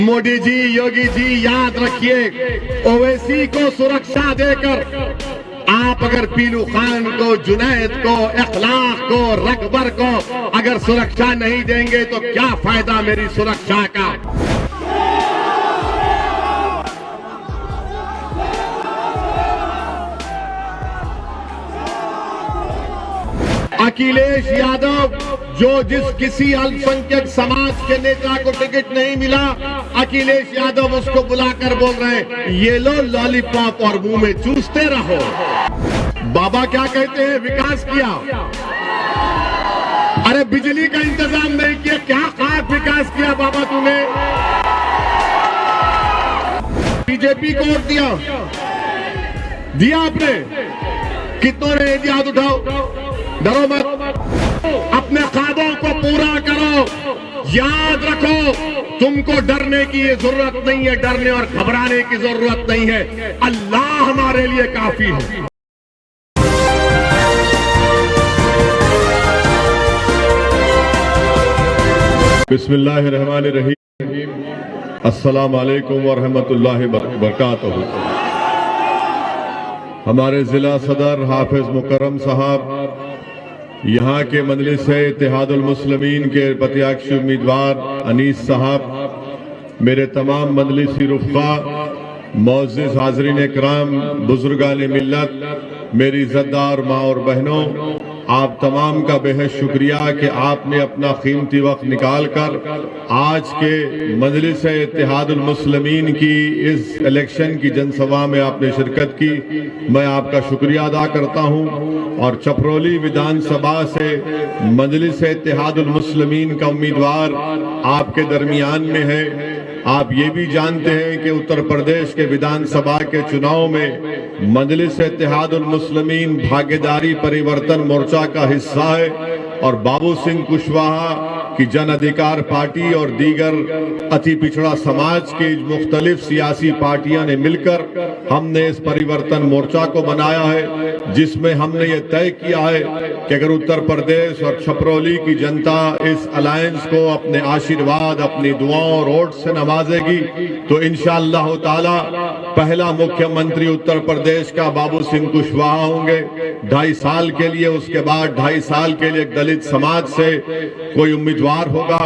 मोदी जी, योगी जी, याद रखिए, ओवैसी को सुरक्षा देकर आप अगर पीलू खान को, जुनैद को, इखलाक को, रकबर को अगर सुरक्षा नहीं देंगे तो क्या फायदा मेरी सुरक्षा का। अखिलेश यादव जिस किसी अल्पसंख्यक समाज के नेता को टिकट नहीं मिला, अखिलेश यादव उसको बुलाकर बोल रहे हैं ये लो लॉलीपॉप और मुंह में चूसते रहो। बाबा क्या कहते हैं, विकास किया। अरे बिजली का इंतजाम नहीं किया, क्या खास विकास किया बाबा तूने। बीजेपी को वोट दिया आपने, कितनों ने हाथ उठाओ, डरो मत, अपने ख्वाबों को पूरा करो। याद रखो, तुमको डरने की ये जरूरत नहीं है, डरने और घबराने की जरूरत नहीं है। अल्लाह हमारे लिए काफी है। बिस्मिल्लाहिर्रहमानिर्रहीम। अस्सलाम वालेकुम व रहमतुल्लाहि व बरकातहू। हमारे जिला सदर हाफिज मुकर्रम साहब, यहाँ के मजलिस इत्तेहादुल मुस्लिमीन के प्रत्याशी उम्मीदवार अनीस साहब, मेरे तमाम मजलिसी रुफ़ा, मुअज़्ज़िज़ हाज़रीन इकराम, बुजुर्गान मिल्लत, मेरी इज़्ज़तदार माँ और बहनों, आप तमाम का बेहद शुक्रिया कि आपने अपना कीमती वक्त निकाल कर आज के मजलिस इत्तेहादुल मुस्लिमीन की इस इलेक्शन की जनसभा में आपने शिरकत की। मैं आपका शुक्रिया अदा करता हूं। और चपरोली विधानसभा से मजलिस इत्तेहादुल मुस्लिमीन का उम्मीदवार आपके दरमियान में है। आप ये भी जानते हैं कि उत्तर प्रदेश के विधानसभा के चुनाव में मजलिस इत्तेहादुल मुस्लिमीन भागीदारी परिवर्तन मोर्चा का हिस्सा है और बाबू सिंह कुशवाहा की जन अधिकार पार्टी और दीगर अति पिछड़ा समाज की मुख्तलिफ सियासी पार्टियां ने मिलकर हमने इस परिवर्तन मोर्चा को बनाया है, जिसमें हमने ये तय किया है कि अगर उत्तर प्रदेश और छपरौली की जनता इस अलायंस को अपने आशीर्वाद, अपनी दुआओं और वोट से नवाजेगी तो इंशाअल्लाह ताला पहला मुख्यमंत्री उत्तर प्रदेश का बाबू सिंह कुशवाहा होंगे 2.5 साल के लिए। उसके बाद 2.5 साल के लिए दलित समाज से कोई उम्मीदवार होगा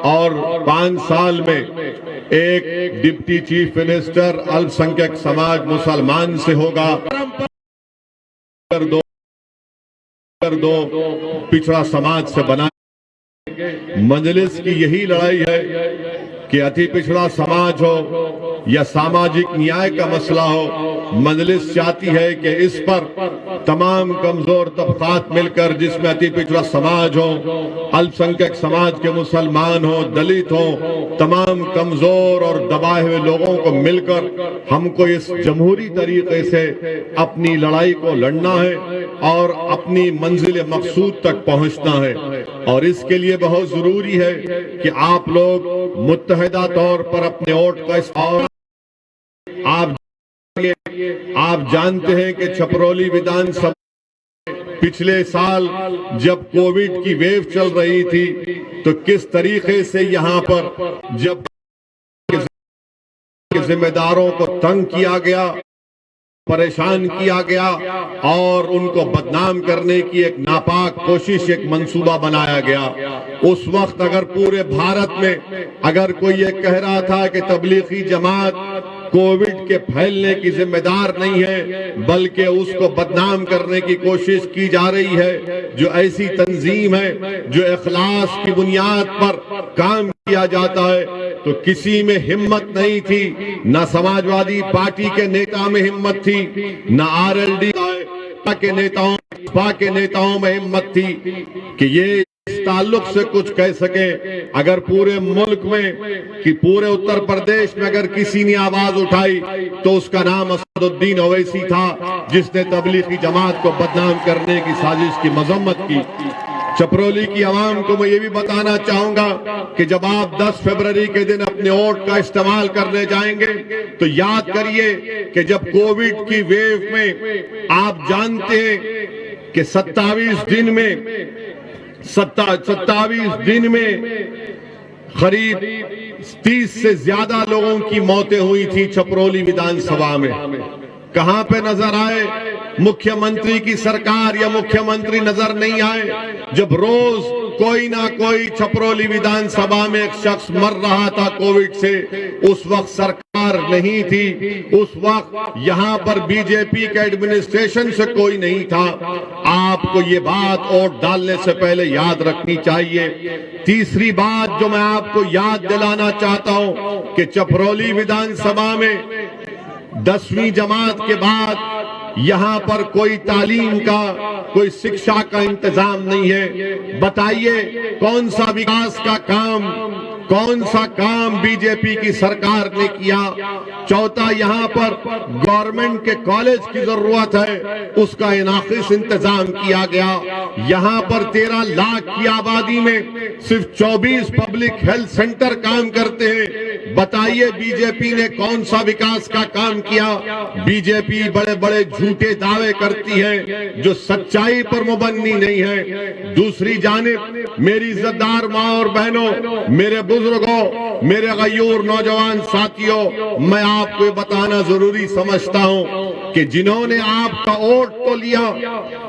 और 5 साल में एक डिप्टी चीफ मिनिस्टर अल्पसंख्यक समाज मुसलमान से होगा। कर दो पिछड़ा समाज से बना। मजलिस की यही लड़ाई है कि अति पिछड़ा समाज हो या सामाजिक न्याय का मसला हो, मजलिस चाहती है कि इस पर तमाम कमजोर तबकात मिलकर, जिसमें अति पिछड़ा समाज हो, अल्पसंख्यक समाज के मुसलमान हो, दलित हो, तमाम कमजोर और दबाए हुए लोगों को मिलकर हमको इस जमहूरी तरीके से अपनी लड़ाई को लड़ना है और अपनी मंजिल मकसूद तक पहुंचना है। और इसके लिए बहुत जरूरी है कि आप लोग मुत्तहिदा तौर पर अपने वोट का इस्तेमाल। आप जानते हैं कि छपरौली विधानसभा पिछले साल जब कोविड की वेव चल रही थी तो किस तरीके से यहाँ पर जब जिम्मेदारों को तंग किया गया, परेशान किया गया और उनको बदनाम करने की एक नापाक कोशिश, एक मंसूबा बनाया गया। उस वक्त अगर पूरे भारत में अगर कोई ये कह रहा था कि तबलीगी जमात कोविड के फैलने की जिम्मेदार नहीं है बल्कि उसको बदनाम करने की कोशिश की जा रही है, जो ऐसी तंजीम है जो इखलास की बुनियाद पर काम किया जाता है, तो किसी में हिम्मत नहीं थी। न समाजवादी पार्टी के नेता में हिम्मत थी, न आरएलडी के नेताओं में हिम्मत थी कि ये इस ताल्लुक से कुछ कह सके। अगर पूरे मुल्क में कि पूरे उत्तर प्रदेश में अगर किसी ने आवाज उठाई तो उसका नाम असदुद्दीन ओवैसी था, जिसने तबलीगी जमात को बदनाम करने की साजिश की मजम्मत की। चपरौली की आवाम को मैं ये भी बताना चाहूंगा कि जब आप 10 फरवरी के दिन अपने वोट का इस्तेमाल करने जाएंगे तो याद करिए कि जब कोविड की वेव में आप जानते हैं कि 27 दिन में करीब 30 से ज्यादा लोगों की मौतें हुई थी छपरौली विधानसभा में। कहां पे नजर आए मुख्यमंत्री की सरकार या मुख्यमंत्री नजर नहीं आए जब रोज कोई ना कोई छपरौली विधानसभा में एक शख्स मर रहा था कोविड से। उस वक्त सरकार नहीं थी, उस वक्त यहां पर बीजेपी के एडमिनिस्ट्रेशन से कोई नहीं था। आपको ये बात वोट डालने से पहले याद रखनी चाहिए। तीसरी बात जो मैं आपको याद दिलाना चाहता हूं कि छपरौली विधानसभा में 10वीं जमात के बाद यहां पर कोई तालीम का, कोई शिक्षा का इंतजाम नहीं है। बताइए कौन सा विकास का काम, कौन सा काम बीजेपी की सरकार ने किया। चौथा, यहां पर गवर्नमेंट के कॉलेज की जरूरत है, उसका नाकिस इंतजाम किया गया। यहां पर 13 लाख की आबादी में सिर्फ 24 पब्लिक हेल्थ सेंटर काम करते हैं। बताइए बीजेपी ने कौन सा विकास का काम किया। बीजेपी बड़े बड़े झूठे दावे करती है जो सच्चाई पर मुबन्नी नहीं है। दूसरी जानिब मेरी इज्जतदार माँ और बहनों, मेरे बुजुर्गों, मेरे गयूर नौजवान साथियों, मैं आपको ये बताना जरूरी समझता हूं कि जिन्होंने आपका वोट तो लिया,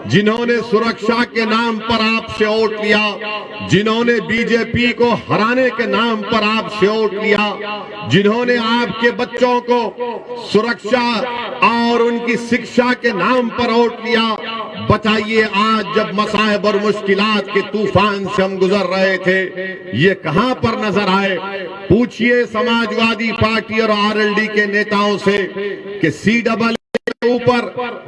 जिन्होंने सुरक्षा के नाम पर आपसे वोट लिया, जिन्होंने बीजेपी को हराने के नाम पर आपसे वोट लिया, जिन्होंने आपके बच्चों को सुरक्षा और उनकी शिक्षा के नाम पर वोट लिया, बताइए आज जब मसाइब और मुश्किलात के तूफान से हम गुजर रहे थे, ये कहां पर नजर आए। पूछिए समाजवादी पार्टी और आरएलडी के नेताओं से कि CAA के ऊपर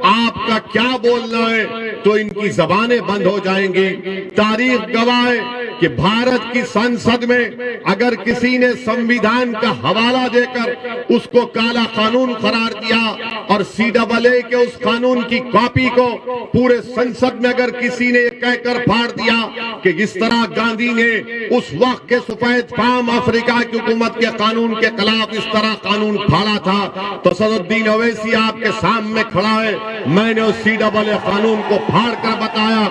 आपका क्या बोलना है, तो इनकी जबानें बंद हो जाएंगी। तारीख गवाह है कि भारत की संसद में अगर किसी ने संविधान का हवाला देकर उसको काला कानून करार दिया और CAA के उस कानून की कॉपी को पूरे संसद में अगर किसी ने कहकर फाड़ दिया कि जिस तरह गांधी ने उस वक्त के सफेद फाम अफ्रीका की हुकूमत के कानून के खिलाफ इस तरह कानून फाड़ा था, तो सदुद्दीन ओवैसी आपके सामने खड़ा है। मैंने उस CAA कानून को फाड़ कर बताया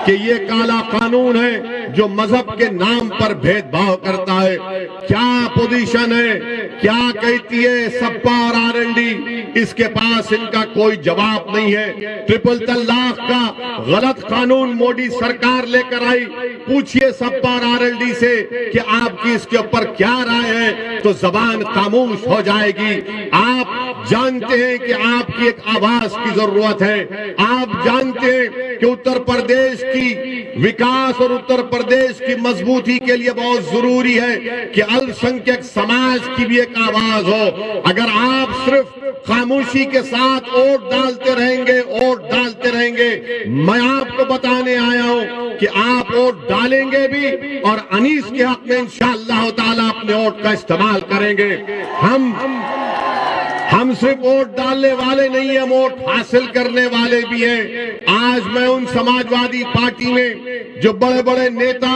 कि ये काला कानून है जो मजहब के नाम पर भेदभाव करता है। क्या पोजीशन है, क्या कहती है सपा और आरएलडी, इसके पास इनका कोई जवाब नहीं है। ट्रिपल तलाक का गलत कानून मोदी सरकार लेकर आई। पूछिए सपा और आरएलडी से कि आपकी इसके ऊपर क्या राय है, तो जबान खामोश हो जाएगी। आप जानते हैं कि आपकी एक आवाज की जरूरत है। आप जानते हैं कि उत्तर प्रदेश की विकास और उत्तर प्रदेश की मजबूती के लिए बहुत जरूरी है कि अल्पसंख्यक समाज की भी एक आवाज हो। अगर आप सिर्फ खामोशी के साथ वोट डालते रहेंगे, वोट डालते रहेंगे, मैं आपको बताने आया हूं कि आप वोट डालेंगे भी और अनीस के हक में इंशाअल्लाह ताला अपने वोट का इस्तेमाल करेंगे। हम सिर्फ वोट डालने वाले नहीं है, वोट हासिल करने वाले भी हैं। आज मैं उन समाजवादी पार्टी में जो बड़े बड़े नेता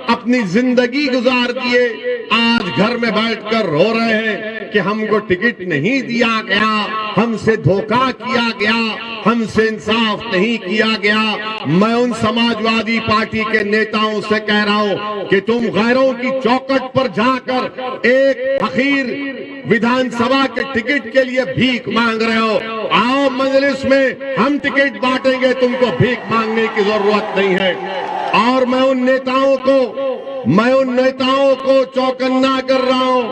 अपनी जिंदगी गुजार दिए, आज घर में बैठकर रो रहे हैं कि हमको टिकट नहीं दिया गया, हमसे धोखा किया गया, हमसे इंसाफ नहीं किया गया। मैं उन समाजवादी पार्टी के नेताओं से कह रहा हूं कि तुम गैरों की चौखट पर जाकर एक फकीर विधानसभा के टिकट के लिए भीख मांग रहे हो। आओ मजलिस में हम टिकट बांटेंगे, तुमको भीख मांगने की जरूरत नहीं है। और मैं उन नेताओं को चौकन्ना कर रहा हूं,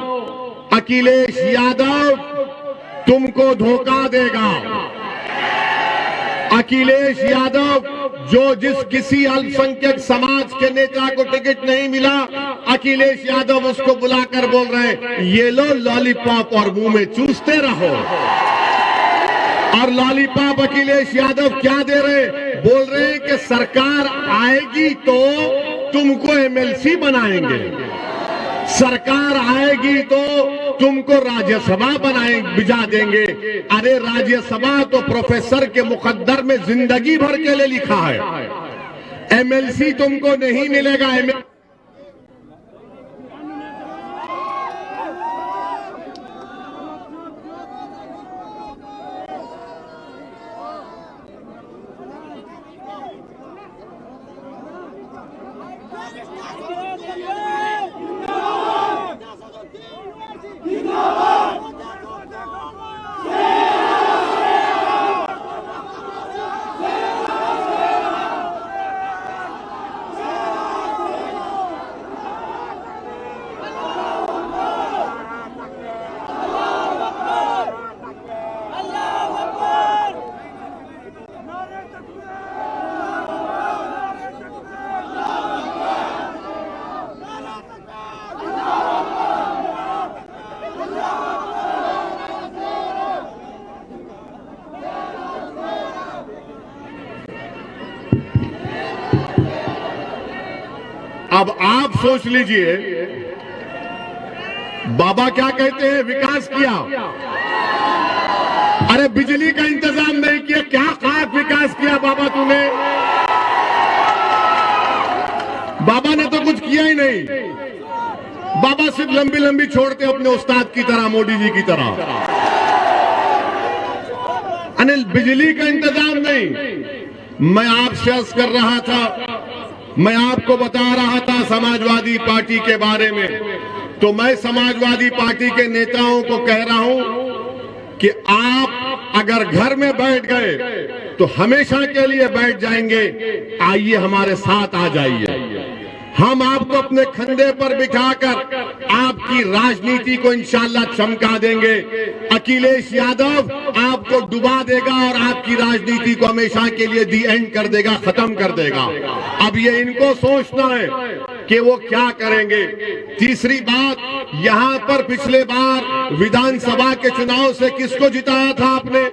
अखिलेश यादव तुमको धोखा देगा। अखिलेश यादव जो किसी अल्पसंख्यक समाज के नेता को टिकट नहीं मिला, अखिलेश यादव उसको बुलाकर बोल रहे हैं ये लो लॉलीपॉप और मुंह में चूसते रहो। और लॉलीपॉप अखिलेश यादव क्या दे रहे, बोल रहे हैं कि सरकार आएगी तो तुमको MLC बनाएंगे, सरकार आएगी तो तुमको राज्यसभा भिजा देंगे। अरे राज्यसभा तो प्रोफेसर के मुकद्दर में जिंदगी भर के लिए लिखा है, MLC तुमको नहीं मिलेगा। अब आप सोच लीजिए, बाबा क्या कहते हैं, विकास किया। अरे बिजली का इंतजाम नहीं किया, क्या खाक विकास किया बाबा तूने? बाबा ने तो कुछ किया ही नहीं। बाबा सिर्फ लंबी लंबी छोड़ते अपने उस्ताद की तरह, मोदी जी की तरह। अनिल, बिजली का इंतजाम नहीं। मैं आपसे अर्ज कर रहा था, मैं आपको बता रहा था समाजवादी पार्टी के बारे में, तो मैं समाजवादी पार्टी के नेताओं को कह रहा हूं कि आप अगर घर में बैठ गए तो हमेशा के लिए बैठ जाएंगे। आइए हमारे साथ आ जाइए, हम आपको अपने कंधे पर बिठाकर आपकी राजनीति को इंशाल्लाह चमका देंगे। अखिलेश यादव आपको डुबा देगा और आपकी राजनीति को हमेशा के लिए दी एंड कर देगा, खत्म कर देगा। अब ये इनको सोचना है कि वो क्या करेंगे। तीसरी बात, यहां पर पिछले बार विधानसभा के चुनाव से किसको जिताया था आपने?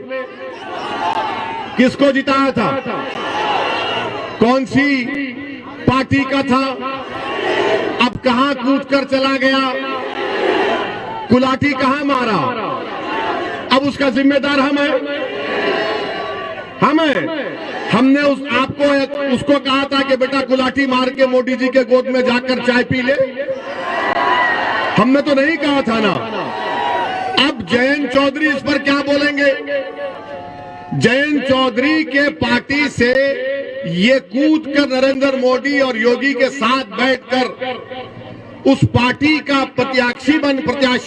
किसको जिताया था? कौन सी पार्टी का था? अब कहां कूद कर चला गया? कुलाटी कहां मारा? अब उसका जिम्मेदार हम हैं। हमने उसको कहा था कि बेटा कुलाटी मार के मोदी जी के गोद में जाकर चाय पी ले। हमने तो नहीं कहा था ना। अब जयंत चौधरी इस पर क्या बोलेंगे? जयंत चौधरी के पार्टी से ये कूद कर नरेंद्र मोदी और योगी के साथ बैठकर उस पार्टी का प्रत्याशी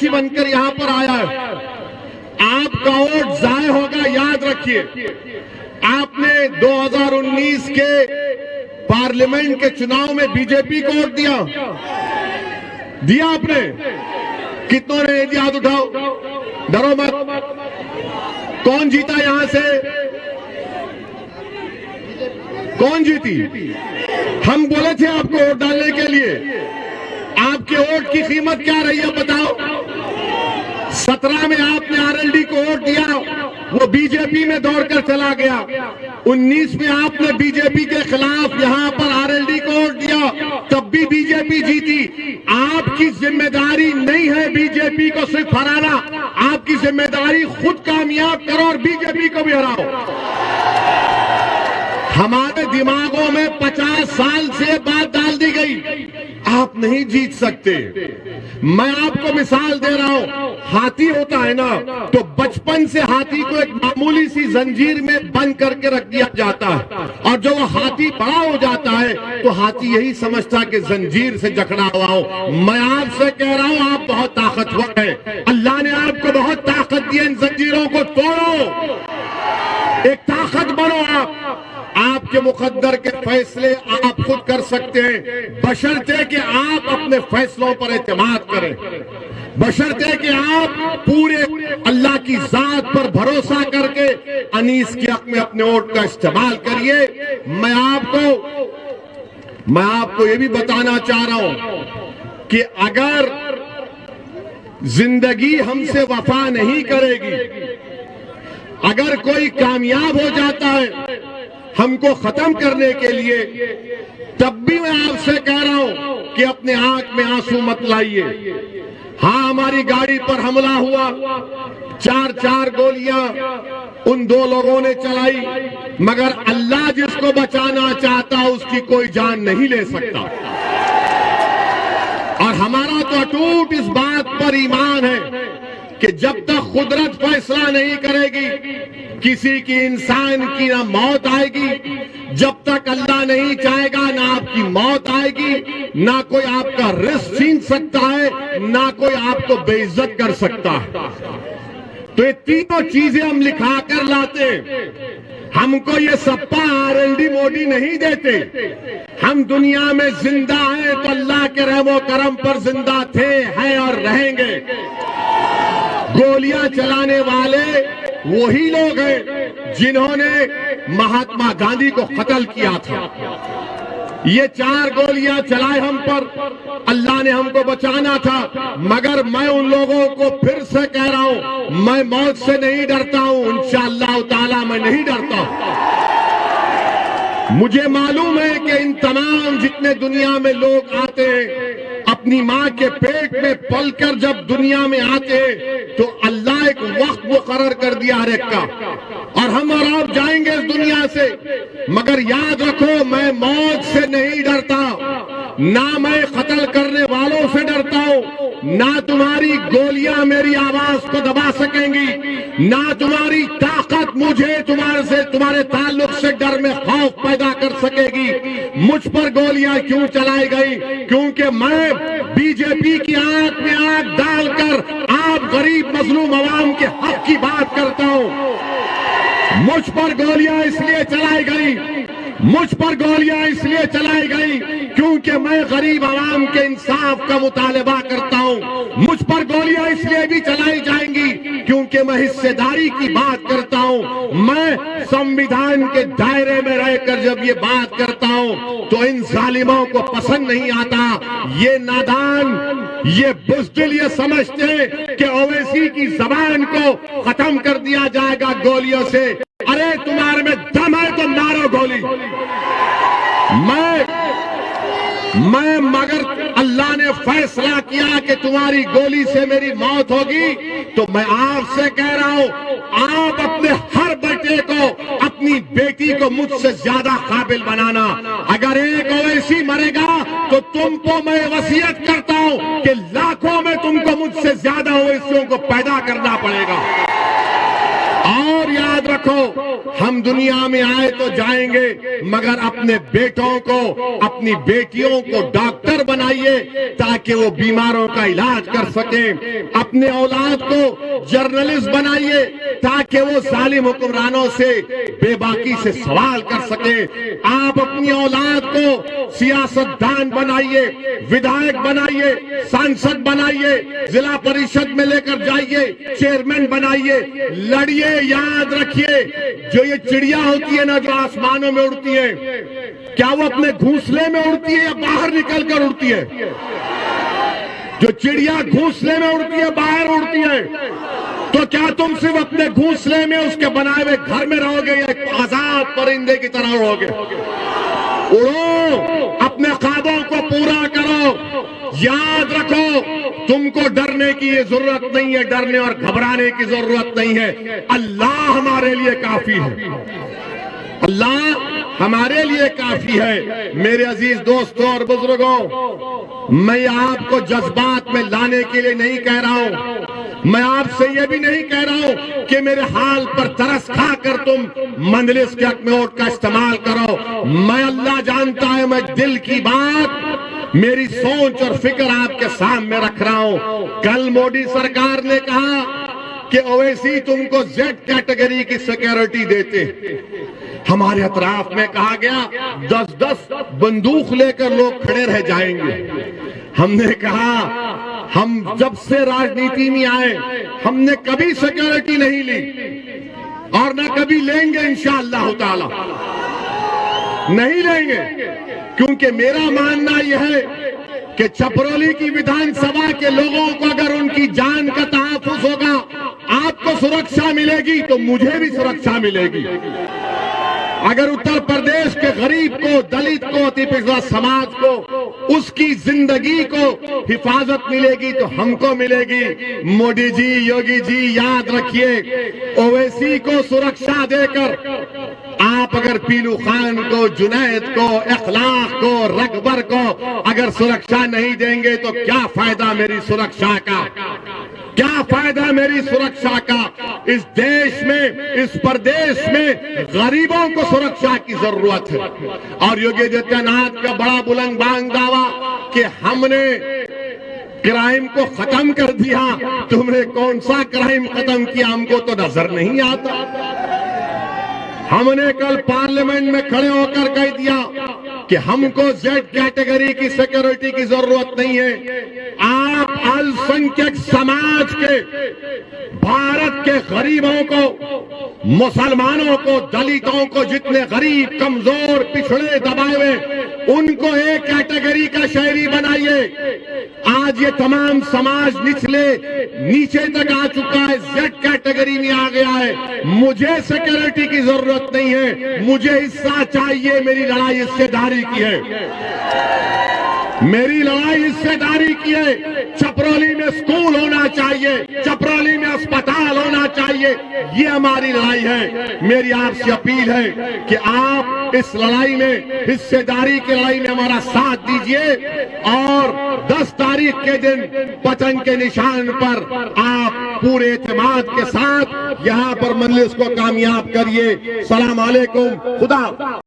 बनकर यहां पर आया है। आपका वोट जाया होगा, याद रखिए। आपने 2019 के पार्लियामेंट के चुनाव में बीजेपी को वोट दिया आपने? कितनों ने हाथ उठाओ, डरो मत। कौन जीता यहां से? कौन जीती? हम बोले थे आपको वोट डालने के लिए। आपके वोट की कीमत क्या रही है बताओ? 17 में आपने आरएलडी को वोट दिया, वो बीजेपी में दौड़कर चला गया। 19 में आपने बीजेपी के खिलाफ यहां पर आरएलडी को वोट दिया, तब भी बीजेपी जीती। आपकी जिम्मेदारी नहीं है बीजेपी को सिर्फ हराना, आपकी जिम्मेदारी खुद कामयाब करो और बीजेपी को भी हराओ। हमारे दिमागों में 50 साल से बात डाल दी गई, आप नहीं जीत सकते। मैं आपको मिसाल दे रहा हूं, हाथी होता है ना, तो बचपन से हाथी को एक मामूली सी जंजीर में बंद करके रख दिया जाता है, और जब वो हाथी बड़ा हो जाता है तो हाथी यही समझता कि जंजीर से जकड़ा हुआ हूं। मैं आपसे कह रहा हूं, आप बहुत ताकतवर हैं। अल्लाह ने आपको बहुत ताकत दी है, इन जंजीरों को तोड़ो, एक ताकत बनो। आपके मुकद्दर के फैसले आप खुद कर सकते हैं, बशर्ते कि आप अपने फैसलों पर एतमाद करें, बशर्ते कि आप पूरे अल्लाह की जात पर भरोसा करके अनीस के हक में अपने वोट का इस्तेमाल करिए। मैं आपको ये भी बताना चाह रहा हूं कि अगर जिंदगी हमसे वफा नहीं करेगी, अगर कोई कामयाब हो जाता है हमको खत्म करने के लिए, तब भी मैं आपसे कह रहा हूं कि अपने आंख में आंसू मत लाइए। हाँ, हमारी गाड़ी पर हमला हुआ, 4 गोलियां उन 2 लोगों ने चलाई, मगर अल्लाह जिसको बचाना चाहता उसकी कोई जान नहीं ले सकता। और हमारा तो अटूट इस बात पर ईमान है कि जब तक कुदरत फैसला नहीं करेगी, किसी की इंसान की ना मौत आएगी, जब तक अल्लाह नहीं चाहेगा ना आपकी मौत आएगी, ना कोई आपका रिस्क छीन सकता है, ना कोई आपको बेइज्जत कर सकता है। तो ये तीनों चीजें हम लिखा कर लाते हैं। हमको ये सप्पा आरएलडी मोदी नहीं देते। हम दुनिया में जिंदा हैं तो अल्लाह के रहमो करम पर जिंदा थे, हैं और रहेंगे। गोलियां चलाने वाले वही लोग हैं जिन्होंने महात्मा गांधी को कत्ल किया था। ये 4 गोलियां चलाए हम पर, अल्लाह ने हमको बचाना था, मगर मैं उन लोगों को फिर से कह रहा हूं, मैं मौत से नहीं डरता हूं, इंशाअल्लाह ताला मैं नहीं डरता। मुझे मालूम है कि इन तमाम जितने दुनिया में लोग आते हैं, अपनी माँ के पेट में पलकर जब दुनिया में आते हैं तो अल्लाह एक वक्त मुकर्रर कर दिया हर एक का, और हम और आप जाएंगे इस दुनिया से। मगर याद रखो, मैं मौत से नहीं डरता, ना मैं कत्ल करने वालों से डरता हूँ, ना तुम्हारी गोलियां मेरी आवाज को दबा सकेंगी, ना तुम्हारी ताकत मुझे तुम्हारे ताल्लुक से डर में खौफ पैदा कर सकेगी। मुझ पर गोलियां क्यों चलाई गई? क्योंकि मैं बीजेपी की आंख में आंख डालकर आप गरीब मजलूम अवाम के हक की बात करता हूं। मुझ पर गोलियां इसलिए चलाई गई, मुझ पर गोलियां इसलिए चलाई गई क्योंकि मैं गरीब आवाम के इंसाफ का मुतालबा करता हूं। मुझ पर गोलियां इसलिए भी चलाई जाएंगी क्योंकि मैं हिस्सेदारी की बात करता हूं। मैं संविधान के दायरे में रहकर जब ये बात करता हूं तो इन जालिमों को पसंद नहीं आता। ये नादान, ये बुज़दिल ये समझते हैं कि ओवैसी की जबान को खत्म कर दिया जाएगा गोलियों से। अरे तुम्हारे में दम है तो मारो गोली। मैं मगर अल्लाह ने फैसला किया कि तुम्हारी गोली से मेरी मौत होगी, तो मैं आपसे कह रहा हूं, आप अपने हर बेटे को, अपनी बेटी को मुझसे ज्यादा काबिल बनाना। अगर एक ओवैसी मरेगा तो तुमको मैं वसीयत करता हूं कि लाखों में तुमको मुझसे ज्यादा ओवैसियों को पैदा करना पड़ेगा। और याद रखो, हम दुनिया में आए तो जाएंगे, मगर अपने बेटों को, अपनी बेटियों को डॉक्टर बनाइए ताकि वो बीमारों का इलाज कर सके। अपने औलाद को जर्नलिस्ट बनाइए ताकि वो जालिम हुक्मरानों से बेबाकी से सवाल कर सके। आप अपनी औलाद को सियासतदान बनाइए, विधायक बनाइए, सांसद बनाइए, जिला परिषद में लेकर जाइए, चेयरमैन बनाइए, लड़िए। याद रखिए, जो ये चिड़िया होती है ना, जो आसमानों में उड़ती है, क्या वो अपने घोंसले में उड़ती है या बाहर निकलकर उड़ती है? जो चिड़िया घोंसले में उड़ती है, बाहर उड़ती है, तो क्या तुम सिर्फ अपने घोंसले में उसके बनाए हुए घर में रहोगे या आजाद परिंदे की तरह उड़ोगे? उड़ो, अपने ख्वाबों को पूरा करो। याद रखो, तुमको डरने की ये जरूरत नहीं है, डरने और घबराने की जरूरत नहीं है। अल्लाह हमारे लिए काफी है, अल्लाह हमारे लिए काफी है। मेरे अजीज दोस्तों और बुजुर्गों, मैं आपको जज्बात में लाने के लिए नहीं कह रहा हूं, मैं आपसे ये भी नहीं कह रहा हूं कि मेरे हाल पर तरस खाकर तुम मंजलिस के हक में वोट का इस्तेमाल करो। मैं, अल्लाह जानता है, मैं दिल की बात, मेरी सोच और फिक्र आपके सामने रख रहा हूं। कल मोदी सरकार ने कहा कि ओवैसी तुमको जेड कैटेगरी की सिक्योरिटी देते। हमारे अतराफ में कहा गया 10-10 बंदूक लेकर लोग खड़े रह जाएंगे। हमने कहा, हम जब से राजनीति में आए हमने कभी सिक्योरिटी नहीं ली और न कभी लेंगे, इंशाअल्लाह ताला नहीं लेंगे, क्योंकि मेरा मानना यह है कि छपरौली की विधानसभा के लोगों को अगर उनकी जान का तहफ्फुज़ होगा, आपको सुरक्षा मिलेगी तो मुझे भी सुरक्षा मिलेगी। अगर उत्तर प्रदेश के गरीब को, दलित को, अति पिछड़ा समाज को उसकी जिंदगी को हिफाजत मिलेगी तो हमको मिलेगी। मोदी जी, योगी जी, याद रखिए, ओवैसी को सुरक्षा देकर आप अगर पीलू खान को, जुनैद को, इखलाक को, रकबर को अगर सुरक्षा नहीं देंगे तो क्या फायदा मेरी सुरक्षा का? क्या फायदा मेरी सुरक्षा का? इस देश में, इस प्रदेश में गरीबों को सुरक्षा की जरूरत है। और योगी आदित्यनाथ का बड़ा बुलंद बांग दावा कि हमने क्राइम को खत्म कर दिया। तुमने कौन सा क्राइम खत्म किया? हमको तो नजर नहीं आता। हमने कल पार्लियामेंट में खड़े होकर कह दिया कि हमको जेड कैटेगरी की सिक्योरिटी की जरूरत नहीं है। आप आप अल्पसंख्यक समाज के, भारत के गरीबों को, मुसलमानों को, दलितों को, जितने गरीब, कमजोर, पिछड़े, दबाए हुए, उनको एक कैटेगरी का शहरी बनाइए। आज ये तमाम समाज नीचे तक आ चुका है, जेड कैटेगरी में आ गया है। मुझे सिक्योरिटी की जरूरत नहीं है, मुझे हिस्सा चाहिए। मेरी लड़ाई हिस्सेदारी की है, मेरी लड़ाई हिस्सेदारी की है। चपरौली में स्कूल होना चाहिए, चपरौली में अस्पताल होना चाहिए, ये हमारी लड़ाई है। मेरी आपसे अपील है कि आप इस लड़ाई में, हिस्सेदारी की लड़ाई में हमारा साथ दीजिए और 10 तारीख के दिन पतंग के निशान पर आप पूरे एतमाद के साथ यहां पर मजलिस को कामयाब करिए। सलाम अलैकुम, खुदा।